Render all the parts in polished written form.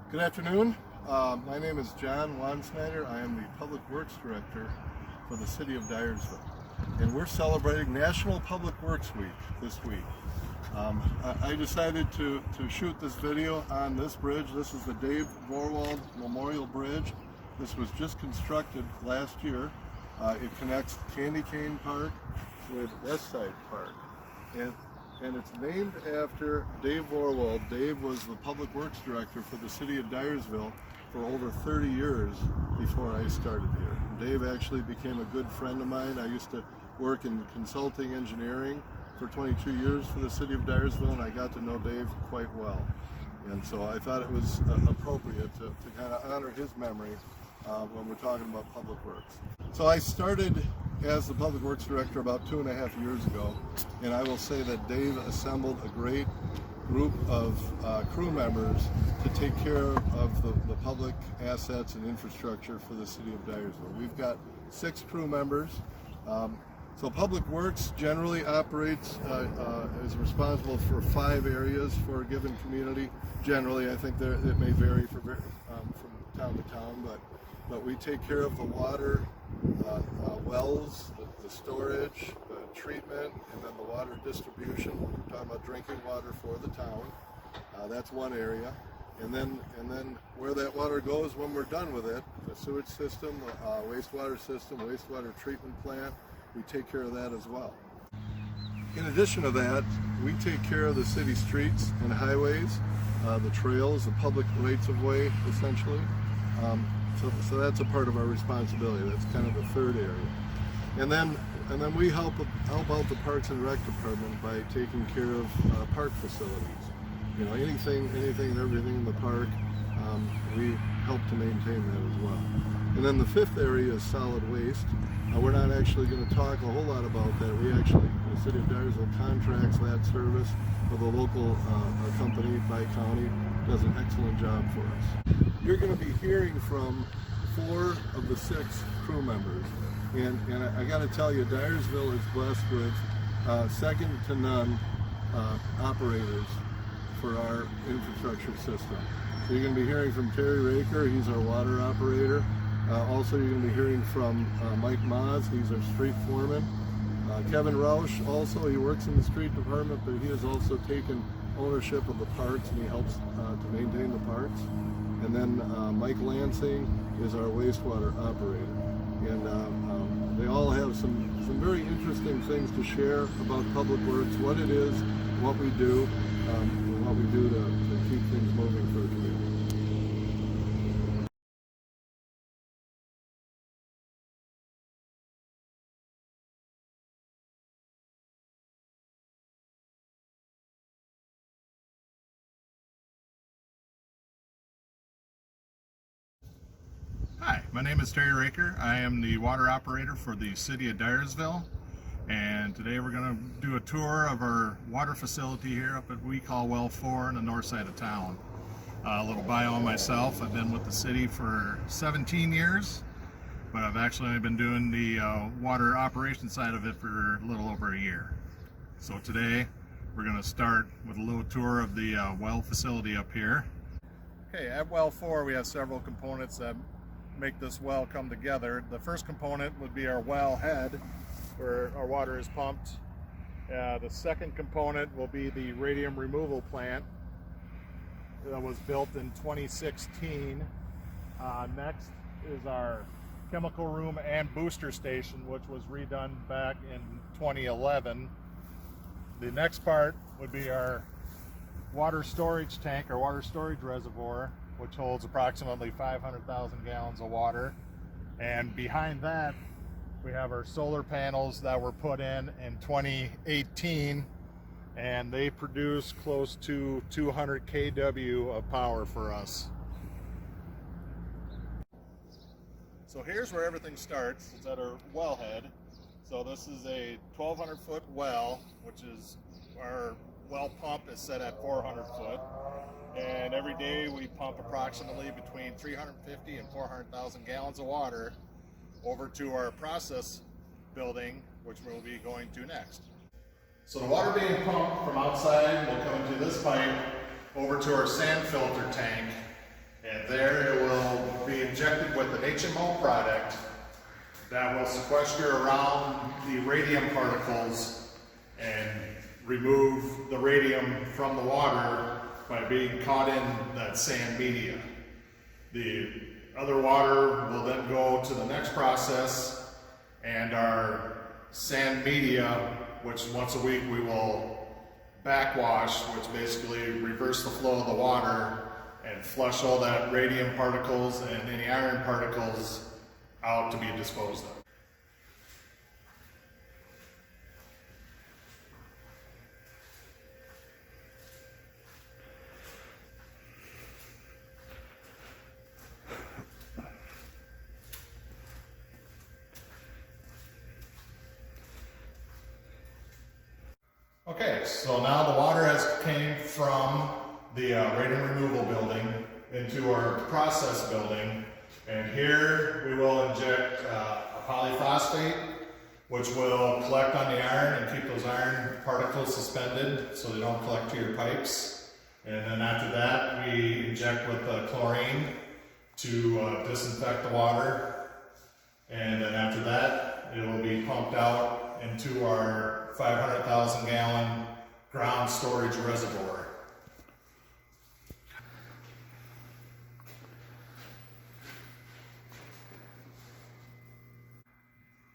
Good afternoon. My name is John Wansnyder. I am the Public Works Director for the City of Dyersville. And we're celebrating National Public Works Week this week. I decided to shoot this video on this bridge. This is the Dave Vorwald Memorial Bridge. This was just constructed last year. It connects Candy Cane Park with Westside Park. And it's named after Dave Vorwald. Dave was the Public Works Director for the City of Dyersville for over 30 years before I started here. Dave actually became a good friend of mine. I used to work in consulting engineering for 22 years for the City of Dyersville, and I got to know Dave quite well. And so I thought it was appropriate to kind of honor his memory when we're talking about public works. So I started as the Public Works Director about 2.5 years ago, and I will say that Dave assembled a great group of crew members to take care of the public assets and infrastructure for the City of Dyersville. We've got 6 crew members. So Public Works generally operates, is responsible for 5 areas for a given community. Generally, I think it may vary from town to town, but we take care of the water, wells, the storage, the treatment, and then the water distribution. We're talking about drinking water for the town. That's one area. And then where that water goes when we're done with it, the sewage system, the wastewater system, wastewater treatment plant, we take care of that as well. In addition to that, we take care of the city streets and highways, the trails, the public rights of way, essentially. So that's a part of our responsibility. That's kind of the third area. And then we help out the Parks and Rec department by taking care of park facilities. You know, anything and everything in the park, we help to maintain that as well. And then the 5th area is solid waste. We're not actually going to talk a whole lot about that. The City of Dyersville contracts that service with a local company by county. Does an excellent job for us. You're going to be hearing from 4 of the 6 crew members. And I got to tell you, Dyersville is blessed with second to none operators for our infrastructure system. So you're going to be hearing from Terry Raker, he's our water operator. Also, you're going to be hearing from Mike Maas, he's our street foreman. Kevin Roush, also, he works in the street department, but he has also taken ownership of the parks, and he helps to maintain the parks. And then Mike Lansing is our wastewater operator. And they all have some very interesting things to share about public works, what it is, what we do, and what we do to keep things moving for the community. Hi, my name is Terry Raker. I am the water operator for the City of Dyersville, and today we're going to do a tour of our water facility here up at we call Well 4 on the north side of town. A little bio on myself. I've been with the city for 17 years, but I've actually only been doing the water operation side of it for a little over a year. So today we're going to start with a little tour of the well facility up here. Okay, at Well 4 we have several components that make this well come together. The first component would be our well head, where our water is pumped. The second component will be the radium removal plant that was built in 2016. Next is our chemical room and booster station, which was redone back in 2011. The next part would be our water storage tank, our water storage reservoir, which holds approximately 500,000 gallons of water. And behind that, we have our solar panels that were put in 2018, and they produce close to 200 kW of power for us. So here's where everything starts. It's at our wellhead. So this is a 1,200 foot well, which is our well pump is set at 400 foot. And every day we pump approximately between 350 and 400,000 gallons of water over to our process building, which we'll be going to next. So the water being pumped from outside will come into this pipe over to our sand filter tank, And there it will be injected with an HMO product that will sequester around the radium particles and remove the radium from the water by being caught in that sand media. The other water will then go to the next process, and our sand media, which once a week we will backwash, which basically reverse the flow of the water and flush all that radium particles and any iron particles out to be disposed of. Okay, so now the water has came from the radium removal building into our process building, and here we will inject a polyphosphate, which will collect on the iron and keep those iron particles suspended so they don't collect to your pipes. And then after that, we inject with chlorine to disinfect the water, and then after that, it will be pumped out into our 500,000 gallon ground storage reservoir.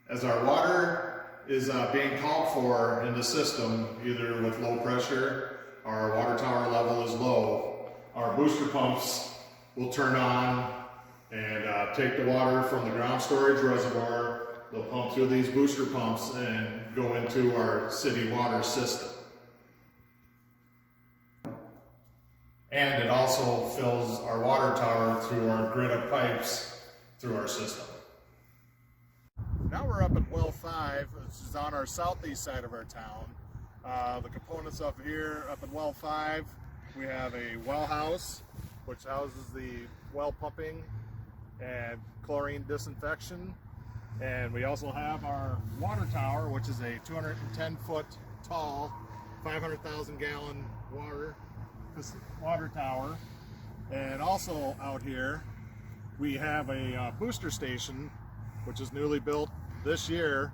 As our water is being called for in the system, either with low pressure or our water tower level is low, our booster pumps will turn on and take the water from the ground storage reservoir. They'll pump through these booster pumps and go into our city water system. And it also fills our water tower through our grid of pipes through our system. Now we're up at well 5, which is on our southeast side of our town. The components up here, up at well 5, we have a well house, which houses the well pumping and chlorine disinfection. And we also have our water tower, which is a 210-foot tall, 500,000 gallon water tower. And also out here, we have a booster station, which is newly built this year.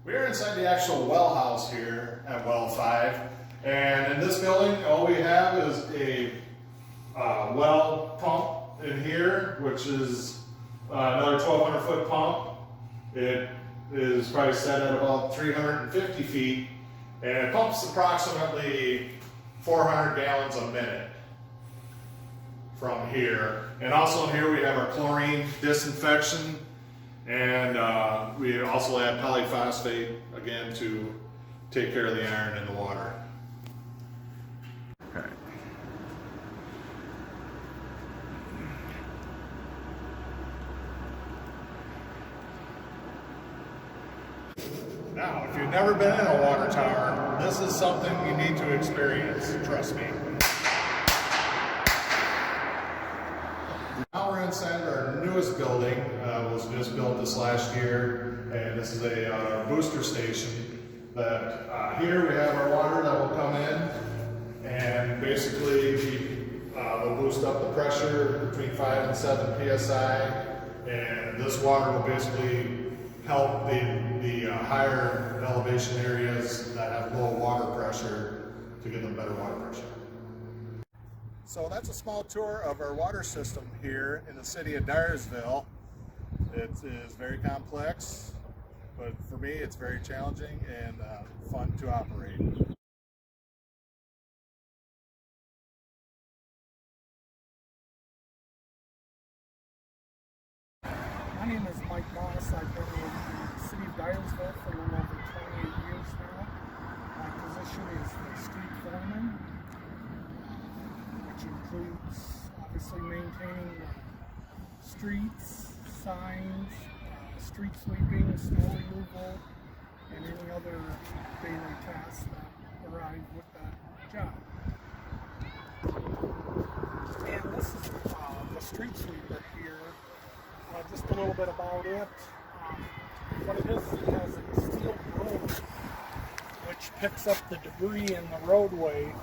We're inside the actual well house here at well 5. And in this building, all we have is a well pump in here, which is another 1,200-foot pump. It is probably set at about 350 feet, and it pumps approximately 400 gallons a minute from here. And also in here we have our chlorine disinfection, and we also add polyphosphate again to take care of the iron in the water. Okay. Now, if you've never been in a water tower, this is something you need to experience, trust me. Now we're inside our newest building. It was just built this last year, and this is a booster station. That here we have our water that will come in, and basically we'll boost up the pressure between 5 and 7 psi, and this water will basically help the higher elevation areas that have low water pressure to give them better water pressure. So that's a small tour of our water system here in the city of Dyersville. It is very complex, but for me it's very challenging and fun to operate. My name is Mike Moss. I've been in the city of Dyersville for a little over 28 years now. My position is the street foreman, which includes obviously maintaining the streets, signs, street sweeping, snow removal, and any other daily tasks that arise with that job. And this is the street sweeper here. Just a little bit about it. What it is, it has a steel broom which picks up the debris in the roadway,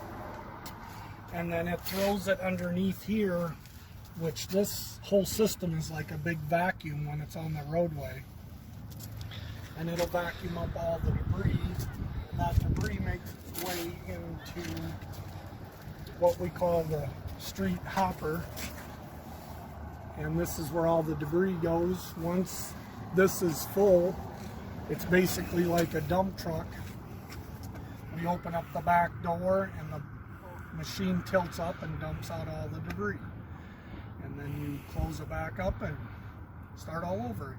and then it throws it underneath here which this whole system is like a big vacuum when it's on the roadway. And it'll vacuum up all the debris. And that debris makes its way into what we call the street hopper. And this is where all the debris goes. Once this is full, it's basically like a dump truck. We open up the back door and the machine tilts up and dumps out all the debris. And then you close it back up and start all over again.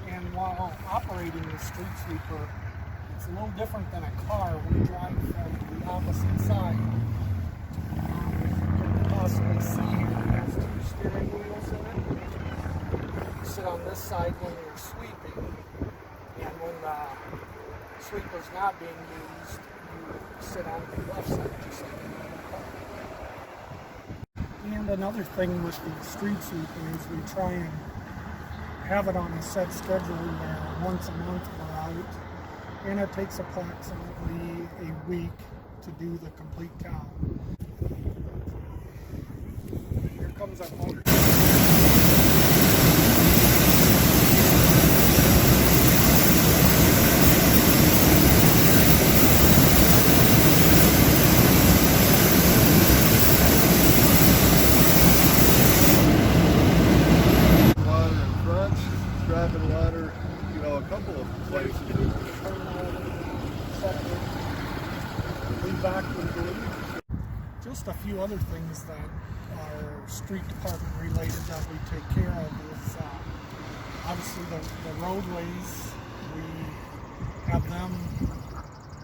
And while operating the street sweeper, it's a little different than a car. We drive from the opposite side. You can possibly see here, it has 2 steering wheels in it. You sit on this side when you're sweeping, and when the sweeper's not being used, you sit on the left side just like in the car. And another thing with the street sweeping is we try and have it on a set schedule where once a month we're out, and it takes approximately a week to do the complete count. Here comes our motor. Water in front, dropping water, a couple of places. We vacuumed it. Just a few other things that are street department related that we take care of is obviously the roadways. We have them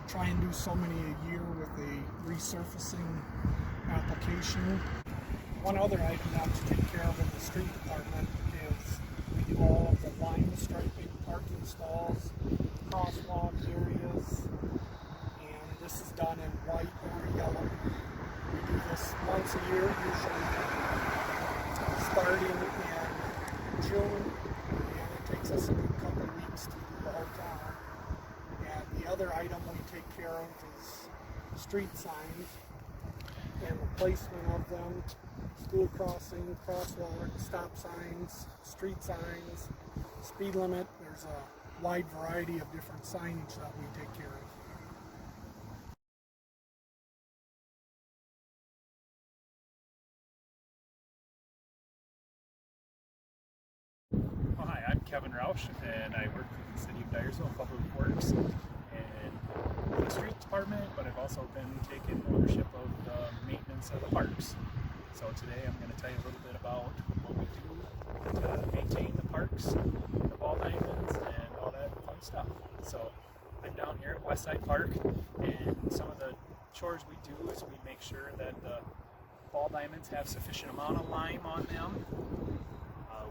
try and do so many a year with a resurfacing application. One other item that we take care of in the street department is we do all of the line striping, parking stalls, crosswalk areas, and this is done in white or yellow. We do this once a year, usually starting in June, and it takes us a good couple of weeks to do the whole town. And the other item we take care of is street signs and the placement of them, school crossing, crosswalk, stop signs, street signs, speed limit. There's a wide variety of different signage that we take care of. Well, hi, I'm Kevin Roush, and I work for the City of Dyersville Public Works and the Streets Department, but I've also been taking ownership of the maintenance of the parks. So today I'm going to tell you a little bit about what we do to maintain the parks, the ball diamonds, and all that fun stuff. So I'm down here at Westside Park, and some of the chores we do is we make sure that the ball diamonds have sufficient amount of lime on them.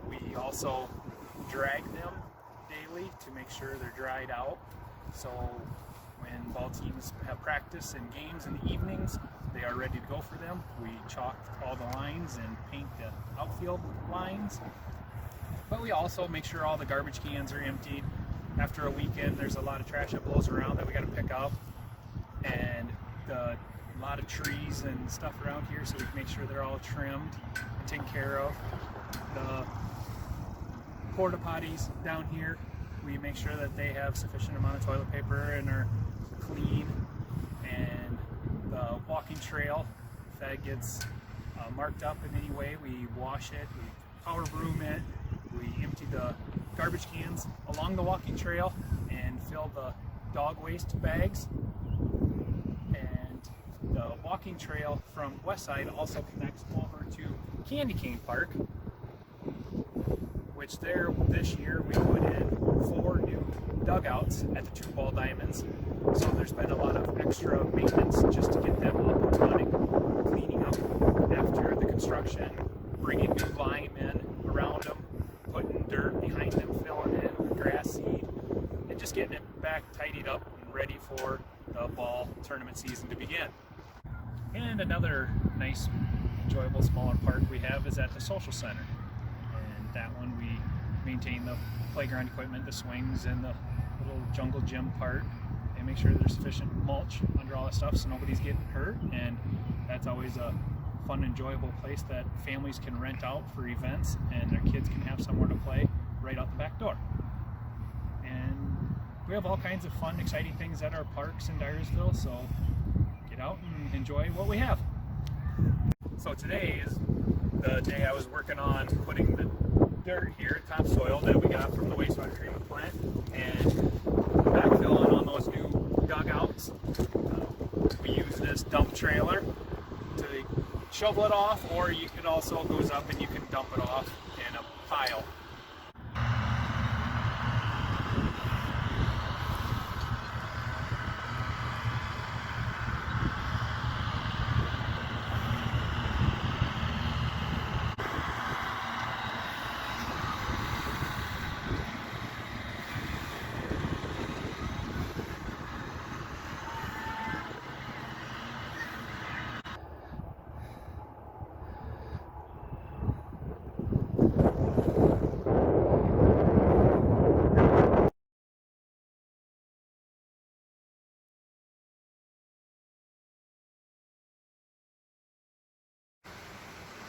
We also drag them daily to make sure they're dried out. So when ball teams have practice and games in the evenings, they are ready to go for them. We chalk all the lines and paint the outfield lines. But we also make sure all the garbage cans are emptied. After a weekend, there's a lot of trash that blows around that we got to pick up. And a lot of trees and stuff around here, so we can make sure they're all trimmed and taken care of. The porta potties down here, we make sure that they have sufficient amount of toilet paper and are clean. And the walking trail, if that gets marked up in any way, we wash it, we power broom it, we empty the garbage cans along the walking trail and fill the dog waste bags. And the walking trail from Westside also connects over to Candy Cane Park, which there this year we put in 4 new dugouts at the 2 ball diamonds. So there's been a lot of extra maintenance just to get them up and running, cleaning up after the construction, bringing new lime in around them, putting dirt behind them, filling in with grass seed, and just getting it back tidied up and ready for the ball tournament season to begin. And another nice enjoyable smaller park we have is at the social center, and that one we maintain the playground equipment, the swings, and the little jungle gym part, and make sure there's sufficient mulch under all that stuff so nobody's getting hurt. And that's always a fun, enjoyable place that families can rent out for events, and their kids can have somewhere to play right out the back door. And we have all kinds of fun, exciting things at our parks in Dyersville, so get out and enjoy what we have. So today is the day I was working on putting the dirt here, topsoil that we got from the wastewater treatment plant, and backfilling on those new dugouts. We use this dump trailer to shovel it off, or you can also goes up and you can dump it off in a pile.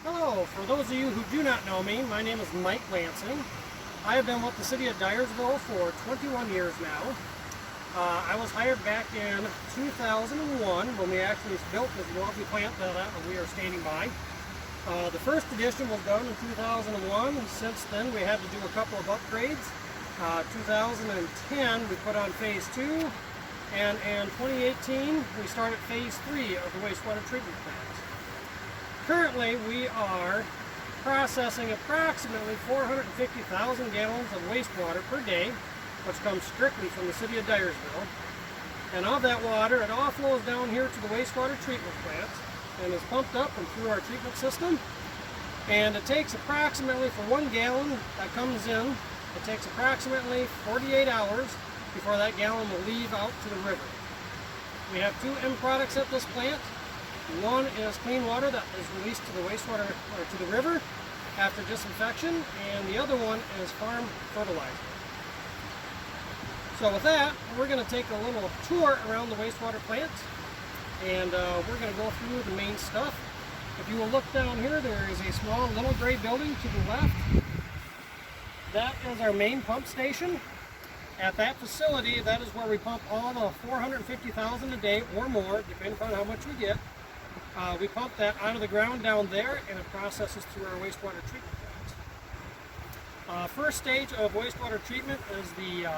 Hello, for those of you who do not know me, my name is Mike Lansing. I have been with the city of Dyersville for 21 years now. I was hired back in 2001 when we actually built this lovely plant that we are standing by. The first edition was done in 2001. Since then we had to do a couple of upgrades. 2010 we put on phase 2, and in 2018 we started phase 3 of the wastewater treatment plant. Currently, we are processing approximately 450,000 gallons of wastewater per day, which comes strictly from the city of Dyersville. And of that water, it all flows down here to the wastewater treatment plant and is pumped up and through our treatment system. And it takes approximately, for 1 gallon that comes in, it takes approximately 48 hours before that gallon will leave out to the river. We have 2 end products at this plant. One is clean water that is released to the wastewater or to the river after disinfection, and the other one is farm fertilizer. So with that, we're going to take a little tour around the wastewater plant, and we're going to go through the main stuff. If you will look down here, there is a small little gray building to the left. That is our main pump station. At that facility, that is where we pump all the 450,000 a day or more, depending on how much we get. We pump that out of the ground down there, and it processes through our wastewater treatment plant. First stage of wastewater treatment is the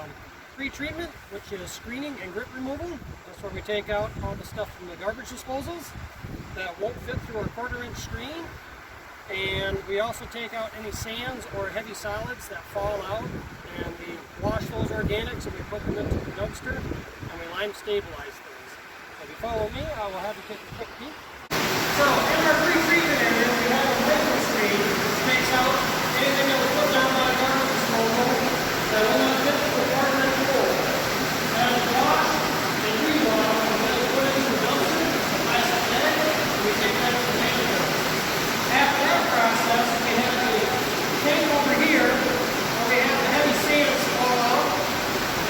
pre-treatment, which is screening and grit removal. That's where we take out all the stuff from the garbage disposals that won't fit through our 1/4-inch screen. And we also take out any sands or heavy solids that fall out, and we wash those organics and we put them into the dumpster, and we lime stabilize things. If you follow me, I will have you take a quick peek. So in our pre-treatment area, we have a liquid screen which takes out anything that was put down by a garbage disposal that will not fit through a 1/4-inch hole. That is washed and re-washed, and then put into the dumpster, a plastic bag, and we take that to the landfill. After that process, we have a tank over here where we have the heavy sands fall out,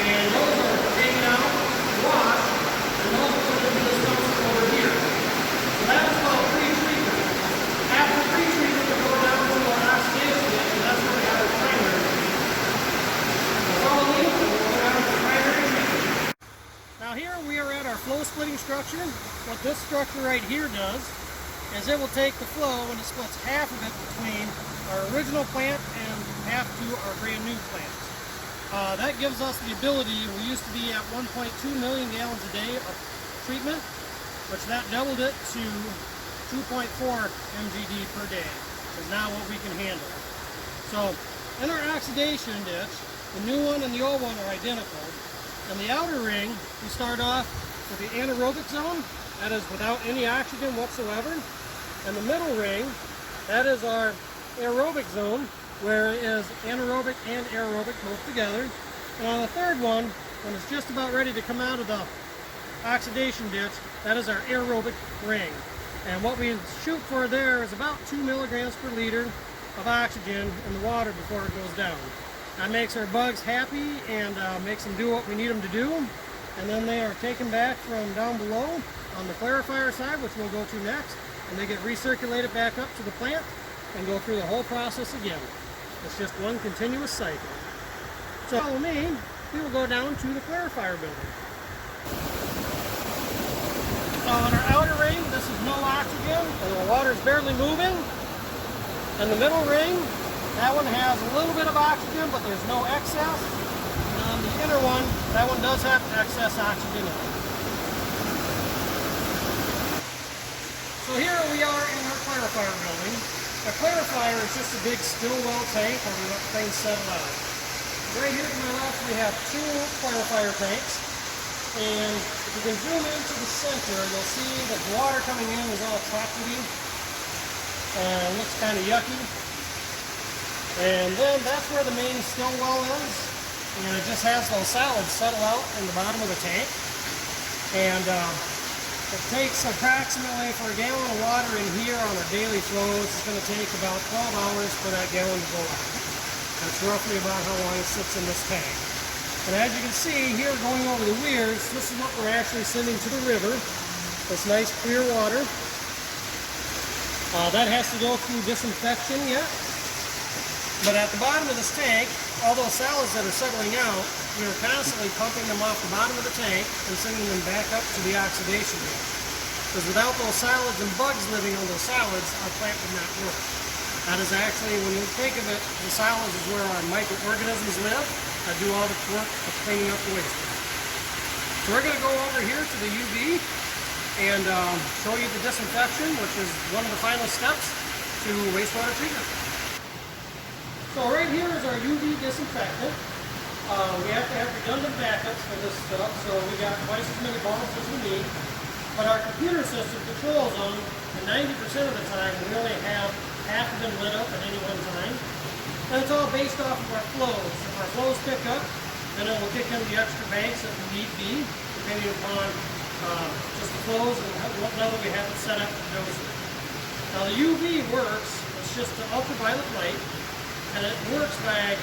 and those are taken out, washed, and those are put into this dumpster over here. So that is called pre-treatment. After pre-treatment, we go down to our oxidation unit, and that's where we have our primary treatment. So follow me, and we'll go down to the primary treatment. Now here we are at our flow splitting structure. What this structure right here does is it will take the flow and it splits half of it between our original plant and half to our brand new plant. That gives us the ability, we used to be at 1.2 million gallons a day of treatment, which that doubled it to 2.4 mgd per day is now what we can handle. So in our oxidation ditch, the new one and the old one are identical. In the outer ring, we start off with the anaerobic zone, that is without any oxygen whatsoever. And the middle ring, that is our aerobic zone, where it is anaerobic and aerobic both together. And on the third one, when it's just about ready to come out of the oxidation ditch, that is our aerobic ring. And what we shoot for there is about 2 milligrams per liter of oxygen in the water before it goes down. That makes our bugs happy and makes them do what we need them to do. And then they are taken back from down below on the clarifier side, which we'll go to next, and they get recirculated back up to the plant and go through the whole process again. It's just one continuous cycle. So follow me, we will go down to the clarifier building. So in our outer ring, this is no oxygen, and the water is barely moving. In the middle ring, that one has a little bit of oxygen, but there's no excess. And on the inner one, that one does have excess oxygen in it. So here we are in our clarifier building. A clarifier is just a big still well tank where we let things settle out. Right here to my left, we have 2 clarifier tanks. And if you can zoom into the center, you'll see that the water coming in is all chocolatey and looks kind of yucky. And then that's where the main still well is, and it just has those solids settle out in the bottom of the tank. And it takes approximately, for a gallon of water in here on our daily flows, it's going to take about 12 hours for that gallon to go out. That's roughly about how long it sits in this tank. And as you can see here going over the weirs, this is what we're actually sending to the river, this nice clear water. That has to go through disinfection yet. But at the bottom of this tank, all those solids that are settling out, we are constantly pumping them off the bottom of the tank and sending them back up to the oxidation unit. Because without those solids and bugs living on those solids, our plant would not work. That is actually, when you think of it, the solids is where our microorganisms live that do all the work of cleaning up the wastewater. So we're going to go over here to the UV and show you the disinfection, which is one of the final steps to wastewater treatment. So right here is our UV disinfectant. We have to have redundant backups for this stuff, so we got twice as many bulbs as we need. But our computer system controls them, and 90% of the time we only have half of them lit up at any one time. And it's all based off of our flows. If our flows pick up, then it will kick in the extra banks that we need be, depending upon just the flows and what level we have it set up to dose it. Now the UV works, it's just an ultraviolet light, and it works by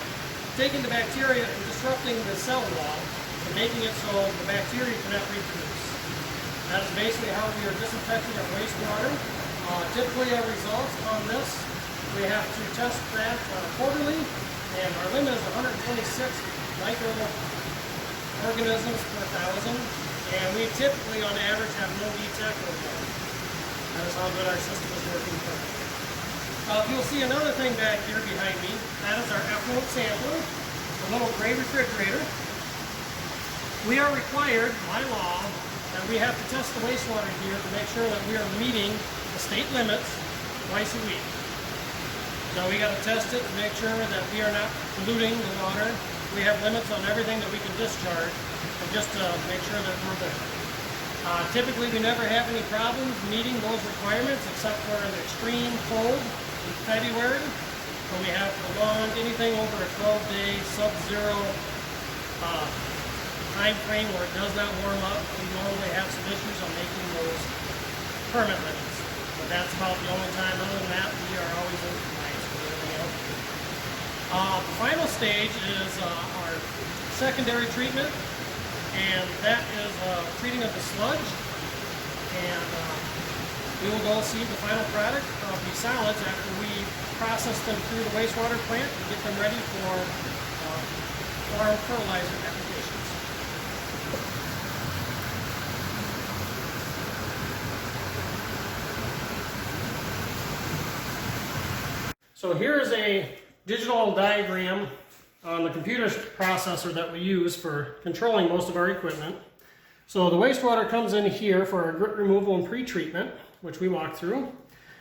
taking the bacteria and disrupting the cell wall and making it so the bacteria cannot reproduce. That is basically how we are disinfecting our wastewater. Typically our results on this, we have to test that quarterly, and our limit is 126 microorganisms per 1,000, and we typically on average have no detect or more. That is how good our system is working currently. You'll see another thing back here behind me. That is our effluent sampler, a little gray refrigerator. We are required by law that we have to test the wastewater here to make sure that we are meeting the state limits twice a week. So we got to test it to make sure that we are not polluting the water. We have limits on everything that we can discharge, and just to make sure that we're there. Typically we never have any problems meeting those requirements except for an extreme cold in February, when we have prolonged anything over a 12-day sub-zero time frame where it does not warm up. We normally have some issues on making those permit limits. But that's about the only time. Other than that, we are always in compliance with everything else. The final stage is our secondary treatment, and that is treating of the sludge. And we will go see the final product of the solids after we process them through the wastewater plant and get them ready for our fertilizer applications. So here's a digital diagram on the computer processor that we use for controlling most of our equipment. So the wastewater comes in here for our grit removal and pre-treatment, which we walk through,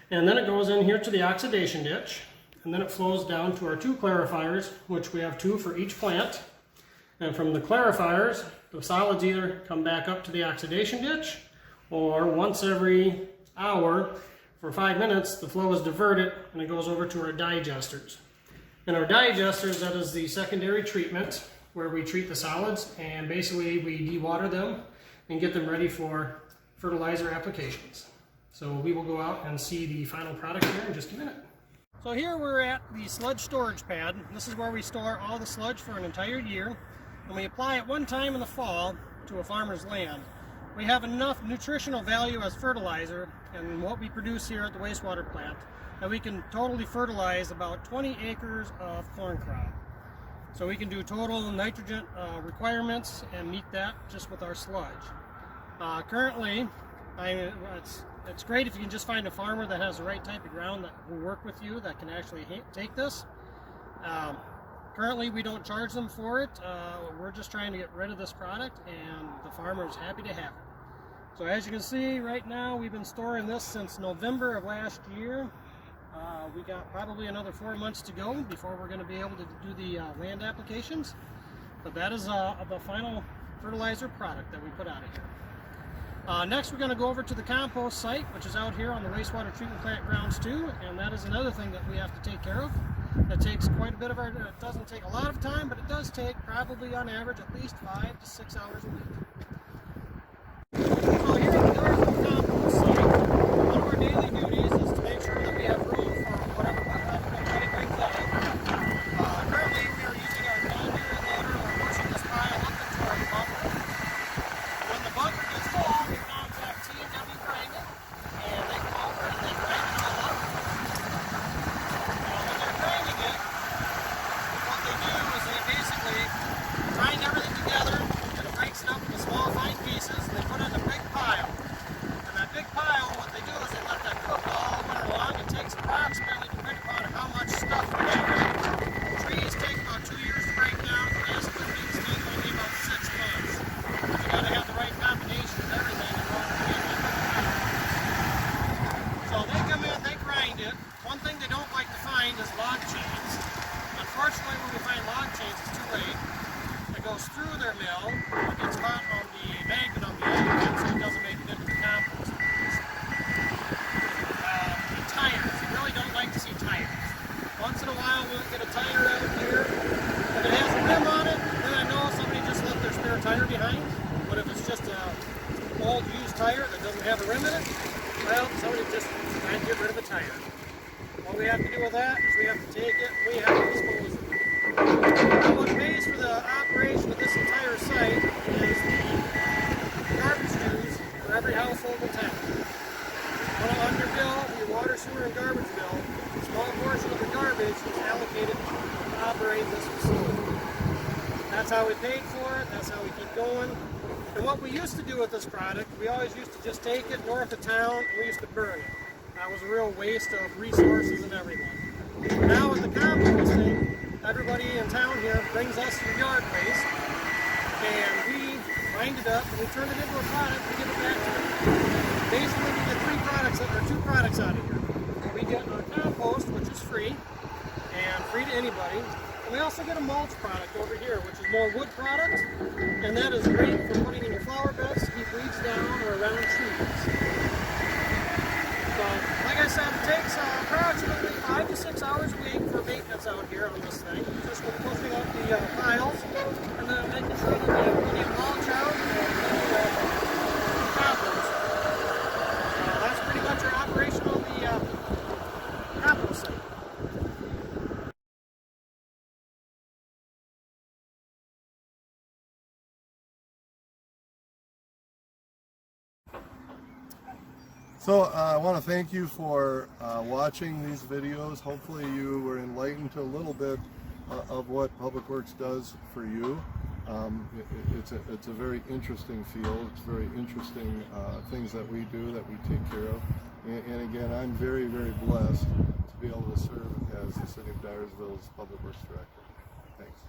and then it goes in here to the oxidation ditch, and then it flows down to our 2 clarifiers, which we have 2 for each plant. And from the clarifiers, the solids either come back up to the oxidation ditch, or once every hour for 5 minutes, the flow is diverted and it goes over to our digesters. And our digesters, that is the secondary treatment where we treat the solids, and basically we dewater them and get them ready for fertilizer applications. So we will go out and see the final product here in just a minute. So here we're at the sludge storage pad. This is where we store all the sludge for an entire year, and we apply it one time in the fall to a farmer's land. We have enough nutritional value as fertilizer in what we produce here at the wastewater plant that we can totally fertilize about 20 acres of corn crop. So we can do total nitrogen requirements and meet that just with our sludge. Currently, it's great if you can just find a farmer that has the right type of ground that will work with you, that can actually take this. Currently, we don't charge them for it. We're just trying to get rid of this product, and the farmer is happy to have it. So as you can see, right now, we've been storing this since November of last year. We got probably another 4 months to go before we're going to be able to do the land applications. But that is the final fertilizer product that we put out of here. Next, we're going to go over to the compost site, which is out here on the wastewater treatment plant grounds too, and that is another thing that we have to take care of. It takes quite a bit of it doesn't take a lot of time, but it does take probably on average at least 5 to 6 hours a week. So here at the Diarsville compost site, one of our daily duties is to make sure that we have room for whatever everybody brings out. Currently, we are using our conduit loader or pushing this pile up into our bunker. When the bunker gets full, we contact T&W Grinding, and they come over and they grind it all up. When they're grinding it, what they do is they basically grind everything together, and it breaks it up into small, fine pieces, and they put it in a big pile. And that big pile, what they do is they let that cook all winter long. It takes approximately, depending upon how much stuff we have. Trees take about 2 years to break down. Gas clippings take only about 6 months. But you gotta have the right combination of everything in order to make it. So they come in, they grind it. One thing they don't like to find is log chains. Unfortunately, when we find log chains, it's too late. It goes through their mill, it gets caught on the magnet on the other end, so it doesn't make it into the compost. Tires, you really don't like to see tires. Once in a while, we'll get a tire out of here. If it has a rim on it, then I know somebody just left their spare tire behind. But if it's just an old used tire that doesn't have a rim in it, well, somebody just trying to get rid of a tire. What we have to do with that is we have to take it, we have to dispose of it. Now, what pays for the operation of this entire site is the garbage dues for every household in town. On your bill, your water, sewer, and garbage bill, a small portion of the garbage is allocated to operate this facility. That's how we paid for it, that's how we keep going. And what we used to do with this product, we always used to just take it north of town and we used to burn it. That was a real waste of resources and everything. Now with the composting, everybody in town here brings us your yard waste, and we grind it up and we turn it into a product and give it back to them. Basically, we get two products out of here. We get our compost, which is free, and free to anybody. And we also get a mulch product over here, which is more wood product, and that is great for putting in your flower beds to keep weeds down or around trees. So, like I said, it takes approximately 5 to 6 hours a week for maintenance out here on this thing, just with pushing up the piles, and then making sure that we have plenty of mulch out and plenty of compost. That's pretty much our operation on the compost site. So I want to thank you for watching these videos. Hopefully you were enlightened to a little bit of what Public Works does for you. It's a very interesting field. It's very interesting things that we do, that we take care of. And again, I'm very, very blessed to be able to serve as the City of Dyersville's Public Works Director. Thanks.